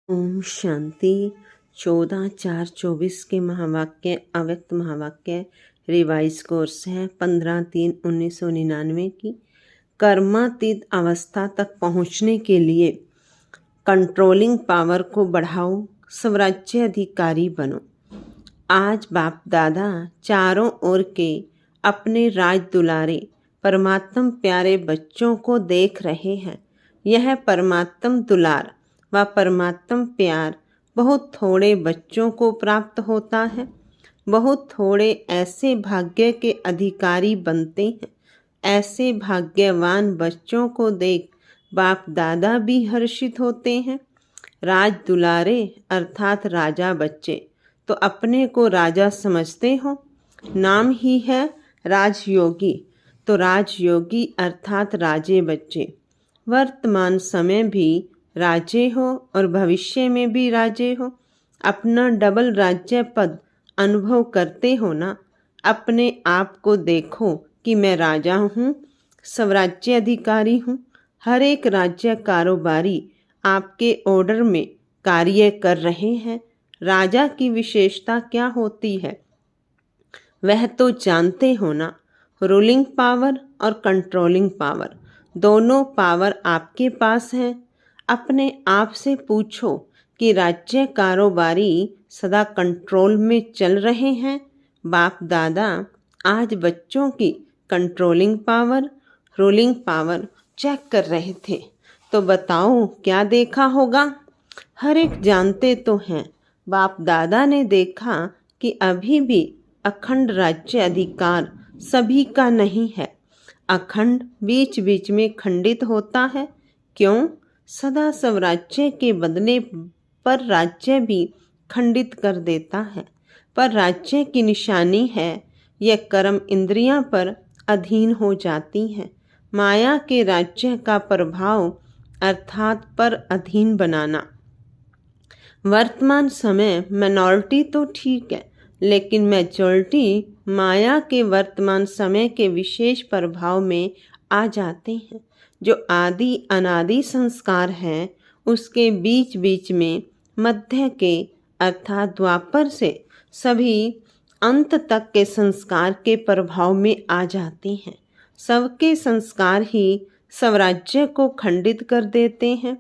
ओम शांति। 14/4/24 के महावाक्य अव्यक्त महावाक्य रिवाइज कोर्स है 15/3/1999 की। कर्मातीत अवस्था तक पहुंचने के लिए कंट्रोलिंग पावर को बढ़ाओ, स्वराज्य अधिकारी बनो। आज बाप दादा चारों ओर के अपने राज दुलारे परमात्म प्यारे बच्चों को देख रहे हैं। यह परमात्म दुलार व परमात्म प्यार बहुत थोड़े बच्चों को प्राप्त होता है। बहुत थोड़े ऐसे भाग्य के अधिकारी बनते हैं। ऐसे भाग्यवान बच्चों को देख बाप दादा भी हर्षित होते हैं। राज दुलारे अर्थात राजा बच्चे तो अपने को राजा समझते हो। नाम ही है राजयोगी, तो राजयोगी अर्थात राजे बच्चे वर्तमान समय भी राजे हो और भविष्य में भी राजे हो। अपना डबल राज्य पद अनुभव करते हो ना। अपने आप को देखो कि मैं राजा हूँ, स्वराज्य अधिकारी हूँ। हर एक राज्य कारोबारी आपके ऑर्डर में कार्य कर रहे हैं। राजा की विशेषता क्या होती है वह तो जानते हो ना। रूलिंग पावर और कंट्रोलिंग पावर दोनों पावर आपके पास हैं। अपने आप से पूछो कि राज्य कारोबारी सदा कंट्रोल में चल रहे हैं। बाप दादा आज बच्चों की controlling power, ruling power check कर रहे थे, तो बताओ क्या देखा होगा। हर एक जानते तो हैं। बाप दादा ने देखा कि अभी भी अखंड राज्य अधिकार सभी का नहीं है। अखंड बीच बीच में खंडित होता है। क्यों? सदा स्वराज्य के बदले पर राज्य भी खंडित कर देता है। पर राज्य की निशानी है यह कर्म इंद्रियां पर अधीन हो जाती हैं। माया के राज्य का प्रभाव अर्थात पर अधीन बनाना। वर्तमान समय मिनॉरिटी तो ठीक है, लेकिन मेजॉरिटी माया के वर्तमान समय के विशेष प्रभाव में आ जाते हैं। जो आदि अनादि संस्कार हैं उसके बीच बीच में मध्य के अर्थात द्वापर से सभी अंत तक के संस्कार के प्रभाव में आ जाते हैं। सबके संस्कार ही स्वराज्य को खंडित कर देते हैं।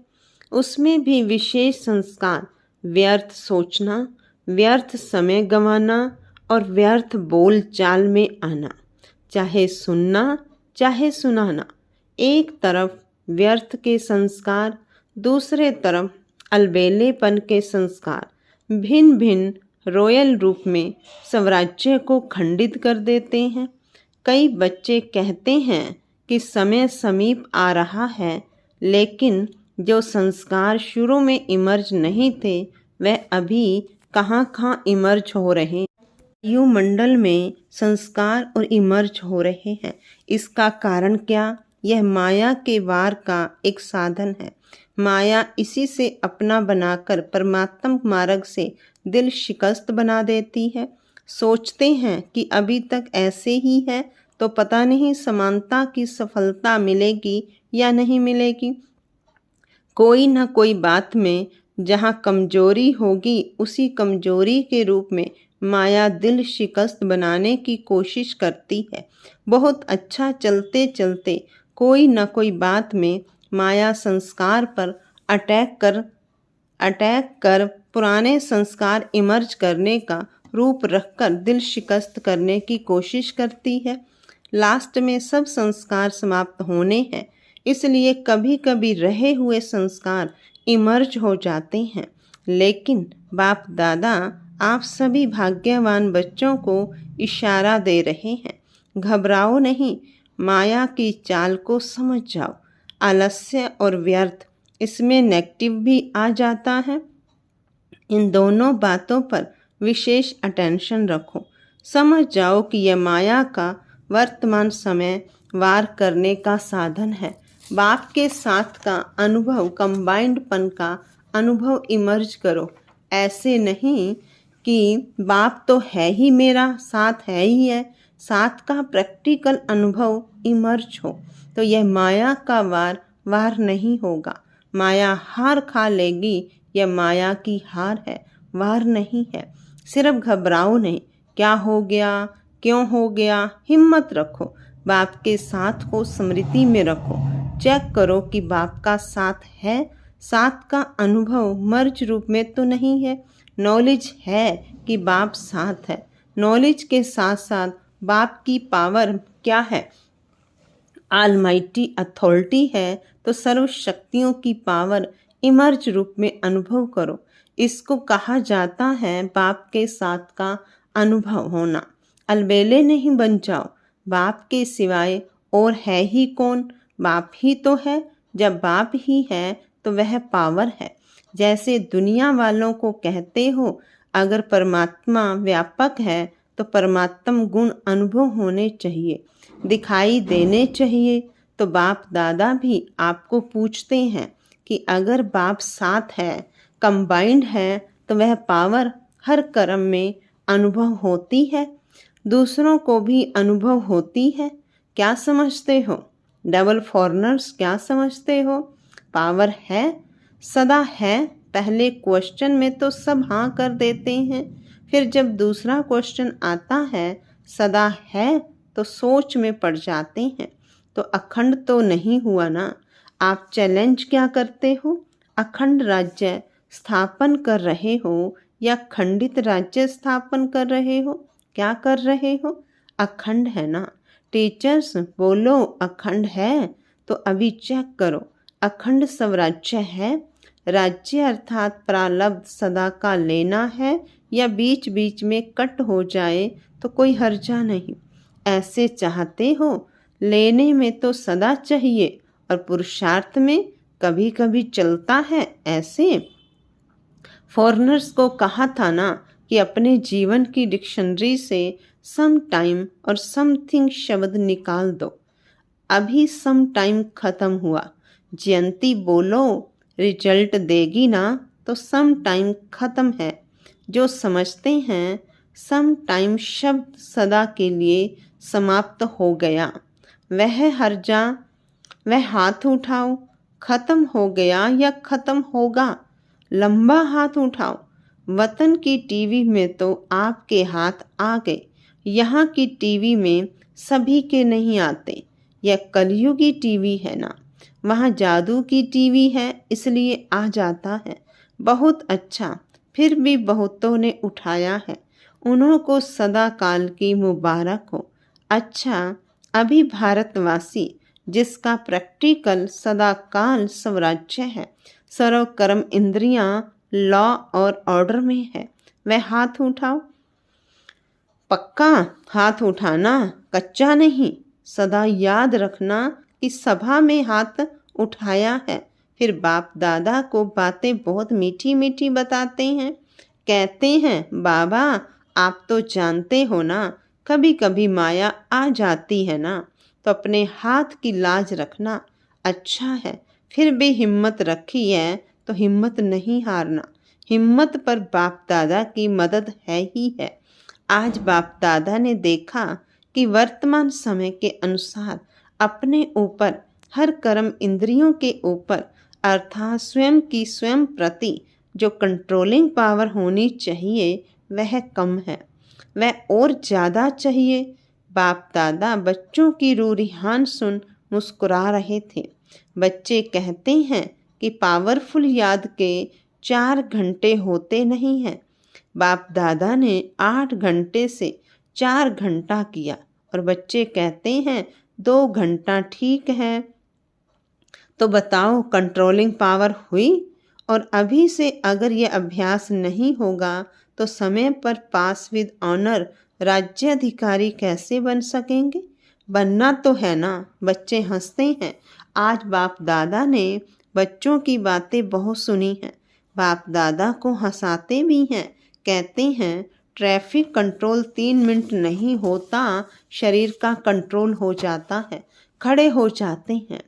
उसमें भी विशेष संस्कार व्यर्थ सोचना, व्यर्थ समय गंवाना और व्यर्थ बोल चाल में आना, चाहे सुनना चाहे सुनाना। एक तरफ व्यर्थ के संस्कार, दूसरे तरफ अलबेलेपन के संस्कार भिन्न भिन्न रॉयल रूप में स्वराज्य को खंडित कर देते हैं। कई बच्चे कहते हैं कि समय समीप आ रहा है, लेकिन जो संस्कार शुरू में इमर्ज नहीं थे वह अभी कहाँ इमर्ज हो रहे। वायुमंडल में संस्कार और इमर्ज हो रहे हैं। इसका कारण क्या? यह माया के वार का एक साधन है। माया इसी से अपना बनाकर परमात्म मार्ग से दिल शिकस्त बना देती है। सोचते हैं कि अभी तक ऐसे ही है तो पता नहीं समानता की सफलता मिलेगी या नहीं मिलेगी। कोई ना कोई बात में जहाँ कमजोरी होगी उसी कमजोरी के रूप में माया दिल शिकस्त बनाने की कोशिश करती है। बहुत अच्छा चलते चलते कोई न कोई बात में माया संस्कार पर अटैक कर पुराने संस्कार इमर्ज करने का रूप रखकर दिल शिकस्त करने की कोशिश करती है। लास्ट में सब संस्कार समाप्त होने हैं, इसलिए कभी कभी रहे हुए संस्कार इमर्ज हो जाते हैं। लेकिन बाप दादा आप सभी भाग्यवान बच्चों को इशारा दे रहे हैं। घबराओ नहीं, माया की चाल को समझ जाओ। आलस्य और व्यर्थ इसमें नेगेटिव भी आ जाता है। इन दोनों बातों पर विशेष अटेंशन रखो। समझ जाओ कि यह माया का वर्तमान समय वार करने का साधन है। बाप के साथ का अनुभव, कंबाइंडपन का अनुभव इमर्ज करो। ऐसे नहीं कि बाप तो है ही मेरा, साथ है ही है, साथ का प्रैक्टिकल अनुभव इमर्ज हो तो यह माया का वार नहीं होगा। माया हार खा लेगी यह माया की हार है, वार नहीं है। सिर्फ घबराओ नहीं, क्या हो गया, क्यों हो गया, हिम्मत रखो, बाप के साथ को स्मृति में रखो। चेक करो कि बाप का साथ है। साथ का अनुभव मर्ज रूप में तो नहीं है। नॉलेज है कि बाप साथ है। नॉलेज के साथ साथ बाप की पावर क्या है, ऑलमाइटी अथॉरिटी है, तो सर्व शक्तियों की पावर इमर्ज रूप में अनुभव करो। इसको कहा जाता है बाप के साथ का अनुभव होना। अलबेले नहीं बन जाओ, बाप के सिवाय और है ही कौन, बाप ही तो है। जब बाप ही है तो वह पावर है। जैसे दुनिया वालों को कहते हो, अगर परमात्मा व्यापक है तो परमात्म गुण अनुभव होने चाहिए, दिखाई देने चाहिए। तो बाप दादा भी आपको पूछते हैं कि अगर बाप साथ है, कंबाइंड है, तो वह पावर हर कर्म में अनुभव होती है, दूसरों को भी अनुभव होती है। क्या समझते हो? डबल फॉरनर्स क्या समझते हो? पावर है, सदा है। पहले क्वेश्चन में तो सब हाँ कर देते हैं, फिर जब दूसरा क्वेश्चन आता है सदा है तो सोच में पड़ जाते हैं। तो अखंड तो नहीं हुआ ना। आप चैलेंज क्या करते हो? अखंड राज्य स्थापन कर रहे हो या खंडित राज्य स्थापन कर रहे हो? क्या कर रहे हो? अखंड है ना। टीचर्स बोलो अखंड है, तो अभी चेक करो अखंड स्वराज्य है। राज्य अर्थात प्रारब्ध सदा का लेना है या बीच बीच में कट हो जाए तो कोई हर्जा नहीं। ऐसे चाहते हो? लेने में तो सदा चाहिए और पुरुषार्थ में कभी कभी चलता है ऐसे। फॉरेनर्स को कहा था ना कि अपने जीवन की डिक्शनरी से सम टाइम और समथिंग शब्द निकाल दो। अभी सम टाइम खत्म हुआ। जयंती बोलो रिजल्ट देगी ना, तो सम टाइम खत्म है। जो समझते हैं सम टाइम शब्द सदा के लिए समाप्त हो गया, वह हर्जा, वह हाथ उठाओ। खत्म हो गया या खत्म होगा? लंबा हाथ उठाओ। वतन की टीवी में तो आपके हाथ आ गए, यहाँ की टीवी में सभी के नहीं आते। यह कलयुगी टीवी है ना, वहाँ जादू की टीवी है इसलिए आ जाता है। बहुत अच्छा, फिर भी बहुतों ने उठाया है, उन्हों को सदा काल की मुबारक हो। अच्छा, अभी भारतवासी जिसका प्रैक्टिकल सदा काल स्वराज्य है, सर्व कर्म इंद्रियां लॉ और ऑर्डर में है, वह हाथ उठाओ। पक्का हाथ उठाना, कच्चा नहीं। सदा याद रखना कि सभा में हाथ उठाया है। फिर बाप दादा को बातें बहुत मीठी मीठी बताते हैं। कहते हैं बाबा आप तो जानते हो ना, कभी कभी माया आ जाती है ना, तो अपने हाथ की लाज रखना। अच्छा है, फिर भी हिम्मत रखी है तो हिम्मत नहीं हारना। हिम्मत पर बाप दादा की मदद है ही है। आज बाप दादा ने देखा कि वर्तमान समय के अनुसार अपने ऊपर, हर कर्म इंद्रियों के ऊपर अर्थात स्वयं की स्वयं प्रति जो कंट्रोलिंग पावर होनी चाहिए वह कम है, वह और ज़्यादा चाहिए। बाप दादा बच्चों की रूरिहान सुन मुस्कुरा रहे थे। बच्चे कहते हैं कि पावरफुल याद के 4 घंटे होते नहीं हैं। बाप दादा ने 8 घंटे से 4 घंटा किया और बच्चे कहते हैं 2 घंटा ठीक है। तो बताओ कंट्रोलिंग पावर हुई? और अभी से अगर यह अभ्यास नहीं होगा तो समय पर पास विद ऑनर राज्याधिकारी कैसे बन सकेंगे? बनना तो है ना। बच्चे हंसते हैं। आज बाप दादा ने बच्चों की बातें बहुत सुनी हैं। बाप दादा को हंसाते भी हैं। कहते हैं ट्रैफिक कंट्रोल 3 मिनट नहीं होता, शरीर का कंट्रोल हो जाता है, खड़े हो जाते हैं।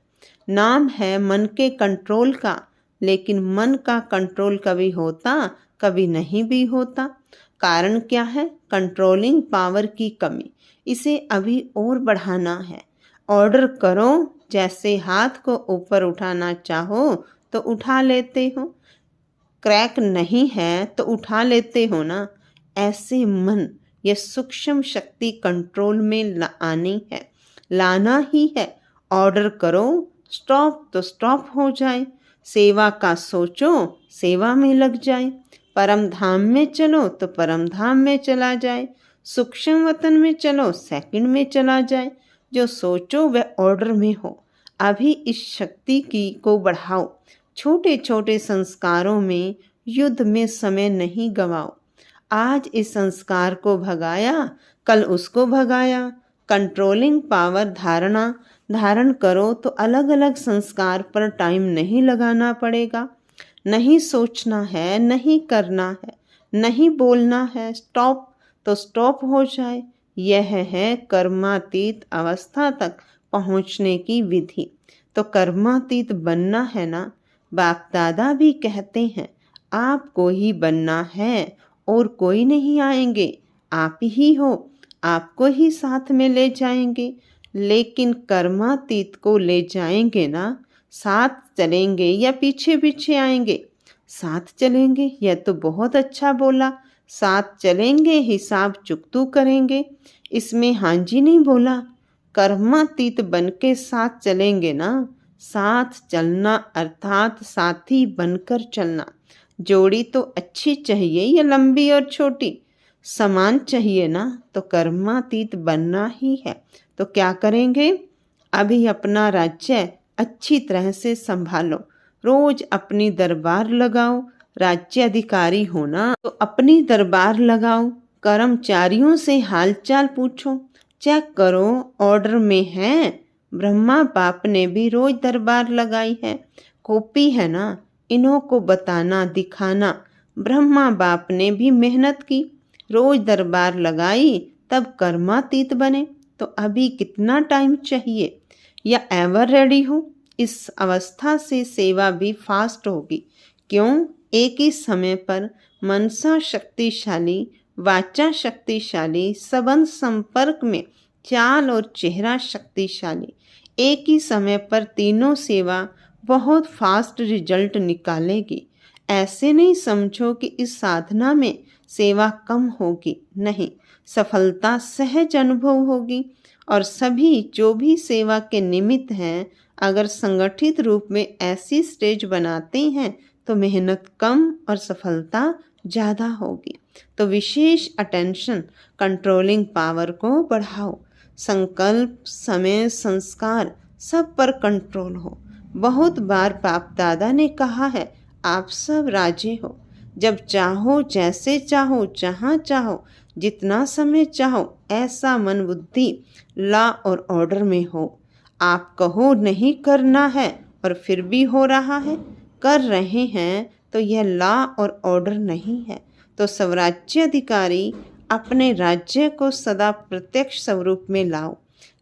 नाम है मन के कंट्रोल का, लेकिन मन का कंट्रोल कभी होता कभी नहीं भी होता। कारण क्या है? कंट्रोलिंग पावर की कमी। इसे अभी और बढ़ाना है। ऑर्डर करो, जैसे हाथ को ऊपर उठाना चाहो तो उठा लेते हो। क्रैक नहीं है तो उठा लेते हो ना। ऐसे मन यह सूक्ष्म शक्ति कंट्रोल में आनी है, लाना ही है। ऑर्डर करो, स्टॉप तो स्टॉप हो जाए। सेवा का सोचो, सेवा में लग जाए। परम धाम में चलो तो परम धाम में चला जाए। सूक्ष्म वतन में चलो, सेकंड में चला जाए। जो सोचो वह ऑर्डर में हो। अभी इस शक्ति की को बढ़ाओ। छोटे छोटे संस्कारों में युद्ध में समय नहीं गवाओ। आज इस संस्कार को भगाया, कल उसको भगाया। कंट्रोलिंग पावर धारण करो तो अलग अलग संस्कार पर टाइम नहीं लगाना पड़ेगा। नहीं सोचना है, नहीं करना है, नहीं बोलना है, स्टॉप तो स्टॉप हो जाए। यह है कर्मातीत अवस्था तक पहुंचने की विधि। तो कर्मातीत बनना है ना। बाप दादा भी कहते हैं आपको ही बनना है और कोई नहीं आएंगे, आप ही हो। आपको ही साथ में ले जाएंगे। लेकिन कर्मातीत को ले जाएंगे ना, साथ चलेंगे या पीछे पीछे आएंगे? साथ चलेंगे। यह तो बहुत अच्छा बोला। साथ चलेंगे, हिसाब चुकतू करेंगे। इसमें हाँ जी नहीं बोला। कर्मातीत बन के साथ चलेंगे ना। साथ चलना अर्थात साथी बनकर चलना। जोड़ी तो अच्छी चाहिए या लंबी और छोटी? समान चाहिए ना। तो कर्मातीत बनना ही है। तो क्या करेंगे? अभी अपना राज्य अच्छी तरह से संभालो। रोज अपनी दरबार लगाओ। राज्य अधिकारी होना तो अपनी दरबार लगाओ। कर्मचारियों से हालचाल पूछो, चेक करो ऑर्डर में है। ब्रह्मा बाप ने भी रोज दरबार लगाई है। कॉपी है ना, इन्हों को बताना दिखाना। ब्रह्मा बाप ने भी मेहनत की, रोज दरबार लगाई, तब कर्मातीत बने। तो अभी कितना टाइम चाहिए या एवर रेडी हो? इस अवस्था से सेवा भी फास्ट होगी। क्यों? एक ही समय पर मनसा शक्तिशाली, वाचा शक्तिशाली, संबंध संपर्क में चाल और चेहरा शक्तिशाली। एक ही समय पर तीनों सेवा बहुत फास्ट रिजल्ट निकालेगी। ऐसे नहीं समझो कि इस साधना में सेवा कम होगी, नहीं, सफलता सहज अनुभव होगी। और सभी जो भी सेवा के निमित्त हैं, अगर संगठित रूप में ऐसी स्टेज बनाते हैं तो मेहनत कम और सफलता ज़्यादा होगी। तो विशेष अटेंशन कंट्रोलिंग पावर को बढ़ाओ। संकल्प, समय, संस्कार सब पर कंट्रोल हो। बहुत बार बाप दादा ने कहा है आप सब राजे हो। जब चाहो, जैसे चाहो, जहाँ चाहो, जितना समय चाहो, ऐसा मन बुद्धि लॉ और ऑर्डर में हो। आप कहो नहीं करना है और फिर भी हो रहा है, कर रहे हैं, तो यह लॉ और ऑर्डर नहीं है। तो स्वराज्य अधिकारी अपने राज्य को सदा प्रत्यक्ष स्वरूप में लाओ।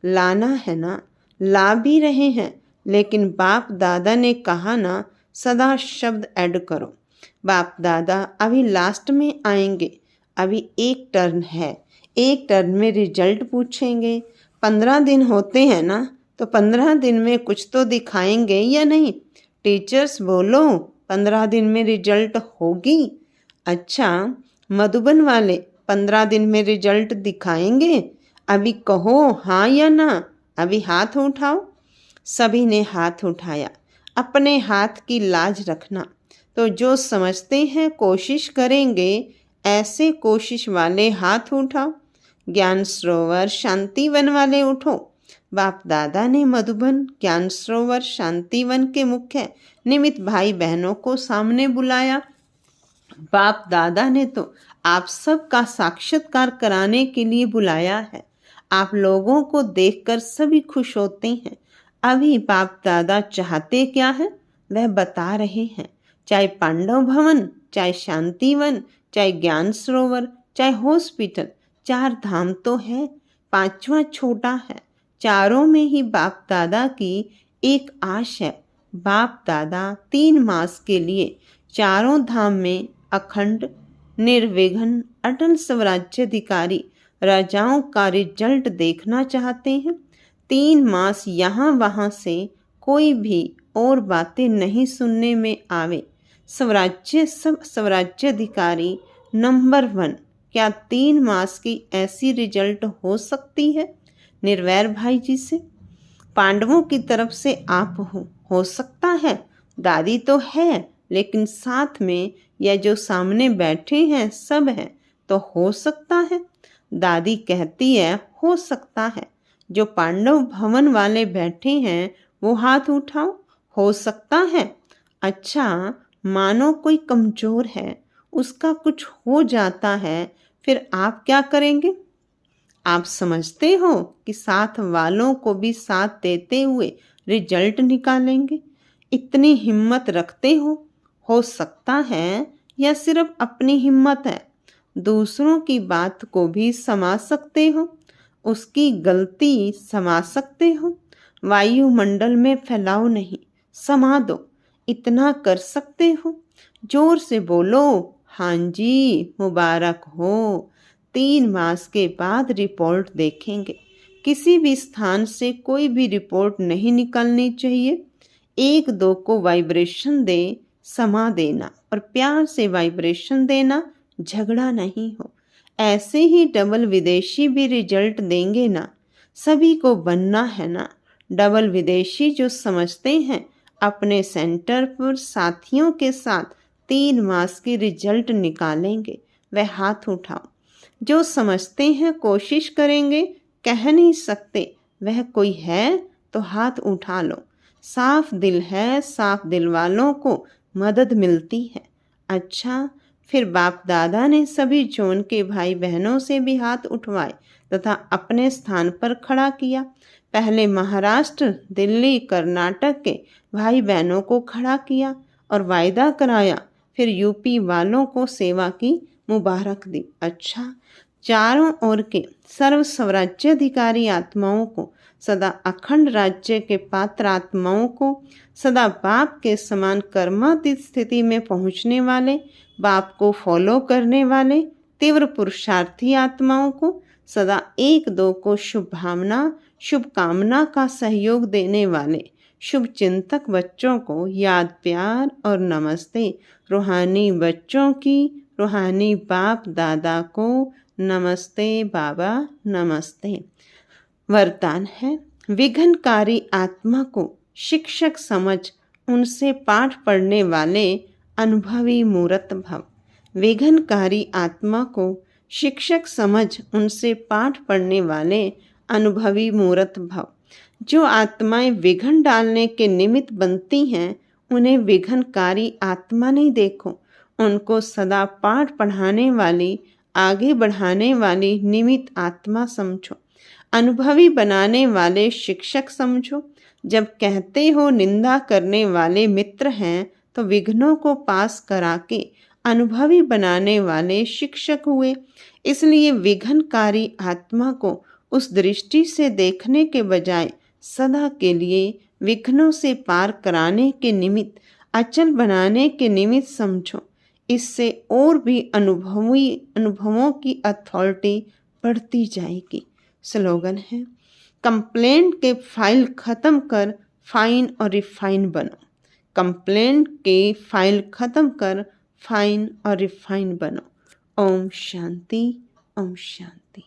लाना है ना, ला भी रहे हैं। लेकिन बाप दादा ने कहा ना, सदा शब्द ऐड करो। बाप दादा अभी लास्ट में आएंगे। अभी एक टर्न है, एक टर्न में रिजल्ट पूछेंगे। 15 दिन होते हैं ना, तो 15 दिन में कुछ तो दिखाएंगे या नहीं? टीचर्स बोलो 15 दिन में रिजल्ट होगी। अच्छा, मधुबन वाले 15 दिन में रिजल्ट दिखाएंगे? अभी कहो हाँ या ना। अभी हाथ उठाओ। सभी ने हाथ उठाया। अपने हाथ की लाज रखना। तो जो समझते हैं कोशिश करेंगे, ऐसे कोशिश वाले हाथ उठाओ। ज्ञान सरोवर शांतिवन वाले उठो। बाप दादा ने मधुबन, ज्ञान सरोवर, शांतिवन के मुख्य निमित्त भाई बहनों को सामने बुलाया। बाप दादा ने तो आप सब का साक्षात्कार कराने के लिए बुलाया है। आप लोगों को देखकर सभी खुश होते हैं। अभी बाप दादा चाहते क्या है वह बता रहे हैं। चाहे पांडव भवन, चाहे शांतिवन, चाहे ज्ञान सरोवर, चाहे हॉस्पिटल, 4 धाम तो है, 5वां छोटा है। चारों में ही बाप दादा की एक आश है। बाप दादा 3 मास के लिए चारों धाम में अखंड, निर्विघ्न, अटल स्वराज्याधिकारी राजाओं का रिजल्ट देखना चाहते हैं। 3 मास यहाँ वहाँ से कोई भी और बातें नहीं सुनने में आवे। स्वराज्याधिकारी नंबर 1, क्या 3 मास की ऐसी रिजल्ट हो सकती है? निर्वैर भाई जी से। पांडवों की तरफ से आप हो सकता है। दादी तो है, लेकिन साथ में या जो सामने बैठे हैं सब हैं, तो हो सकता है। दादी कहती है हो सकता है। जो पांडव भवन वाले बैठे हैं वो हाथ उठाओ, हो सकता है। अच्छा, मानो कोई कमजोर है, उसका कुछ हो जाता है, फिर आप क्या करेंगे? आप समझते हो कि साथ वालों को भी साथ देते हुए रिजल्ट निकालेंगे? इतनी हिम्मत रखते हो सकता है, या सिर्फ अपनी हिम्मत है? दूसरों की बात को भी समझ सकते हो, उसकी गलती समझ सकते हो। वायुमंडल में फैलाओ नहीं, समा दो। इतना कर सकते हो? जोर से बोलो, हाँ जी, मुबारक हो। 3 मास के बाद रिपोर्ट देखेंगे। किसी भी स्थान से कोई भी रिपोर्ट नहीं निकलनी चाहिए। 1-2 को वाइब्रेशन दे, समा देना और प्यार से वाइब्रेशन देना, झगड़ा नहीं हो। ऐसे ही डबल विदेशी भी रिजल्ट देंगे ना। सभी को बनना है ना। डबल विदेशी जो समझते हैं अपने सेंटर पर साथियों के साथ 3 मास की रिजल्ट निकालेंगे, वह हाथ उठाओ। जो समझते हैं कोशिश करेंगे, कह नहीं सकते वह कोई है, तो हाथ उठा लो। साफ दिल है, साफ दिल वालों को मदद मिलती है। अच्छा, फिर बाप दादा ने सभी जोन के भाई बहनों से भी हाथ उठवाए तथा अपने स्थान पर खड़ा किया। पहले महाराष्ट्र, दिल्ली, कर्नाटक के भाई बहनों को खड़ा किया और वायदा कराया। फिर यूपी वालों को सेवा की मुबारक दी। अच्छा, चारों ओर के सर्व स्वराज्याधिकारी आत्माओं को, सदा अखंड राज्य के पात्र आत्माओं को, सदा बाप के समान कर्मातीत स्थिति में पहुंचने वाले, बाप को फॉलो करने वाले तीव्र पुरुषार्थी आत्माओं को, सदा 1-2 को शुभ भावना, शुभकामना का सहयोग देने वाले शुभ चिंतक बच्चों को याद, प्यार और नमस्ते। रूहानी बच्चों की, रूहानी बाप दादा को नमस्ते बाबा, नमस्ते। वरदान है, विघ्नकारी आत्मा को शिक्षक समझ उनसे पाठ पढ़ने वाले अनुभवी मूर्त भव। विघ्नकारी आत्मा को शिक्षक समझ उनसे पाठ पढ़ने वाले अनुभवी मूर्त भव। जो आत्माएं विघ्न डालने के निमित्त बनती हैं, उन्हें विघ्नकारी आत्मा नहीं देखो, उनको सदा पाठ पढ़ाने वाली, आगे बढ़ाने वाली निमित्त आत्मा समझो। अनुभवी बनाने वाले शिक्षक समझो। जब कहते हो निंदा करने वाले मित्र हैं, तो विघ्नों को पास करा के अनुभवी बनाने वाले शिक्षक हुए। इसलिए विघ्नकारी आत्मा को उस दृष्टि से देखने के बजाय सदा के लिए विघ्नों से पार कराने के निमित्त, अचल बनाने के निमित्त समझो। इससे और भी अनुभवों की अथॉरिटी बढ़ती जाएगी। स्लोगन है, कंप्लेंट के फाइल खत्म कर फाइन और रिफाइन बनो। कंप्लेंट के फाइल खत्म कर फाइन और रिफाइन बनो। ओम शांति, ओम शांति।